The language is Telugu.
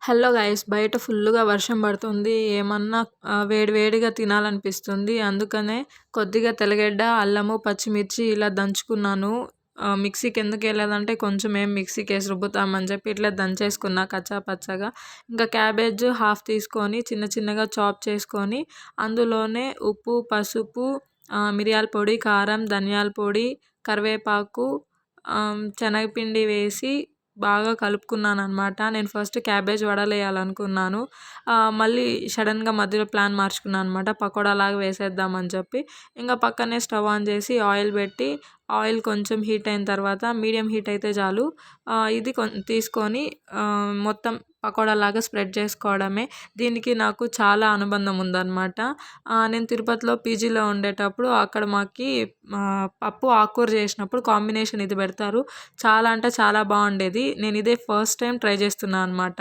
హలో గైస్, బయట ఫుల్లుగా వర్షం పడుతుంది. ఏమన్నా వేడి వేడిగా తినాలనిపిస్తుంది. అందుకనే కొద్దిగా తెల్లగడ్డ, అల్లము, పచ్చిమిర్చి ఇలా దంచుకున్నాను. మిక్సీకి ఎందుకు వేయలేదంటే కొంచెం మిక్సీకేసి రుబ్బుతామని చెప్పి ఇట్లా దంచేసుకున్నా కచ్చా పచ్చగా. ఇంకా క్యాబేజ్ హాఫ్ తీసుకొని చిన్న చిన్నగా చాప్ చేసుకొని అందులోనే ఉప్పు, పసుపు, మిరియాల పొడి, కారం, ధనియాల పొడి, కరివేపాకు, శనగపిండి వేసి బాగా కలుపుకున్నాననమాట. నేను ఫస్ట్ క్యాబేజ్ వడలేయాలనుకున్నాను. మళ్ళీ సడన్‌గా మధ్యలో ప్లాన్ మార్చుకున్నాను అనమాట. పకోడాలాగా వేసేద్దామని చెప్పి. ఇంక పక్కనే స్టవ్ ఆన్ చేసి ఆయిల్ పెట్టి, ఆయిల్ కొంచెం హీట్ అయిన తర్వాత మీడియం హీట్ అయితే చాలు. ఇది తీసుకొని మొత్తం పకోడాలాగా స్ప్రెడ్ చేసుకోవడమే. దీనికి నాకు చాలా అనుబంధం ఉందనమాట. నేను తిరుపతిలో పీజీలో ఉండేటప్పుడు అక్కడ మాకి పప్పు, ఆకుకూర చేసినప్పుడు కాంబినేషన్ ఇది పెడతారు. చాలా అంటే చాలా బాగుండేది. నేను ఇదే ఫస్ట్ టైం ట్రై చేస్తున్నాను అనమాట.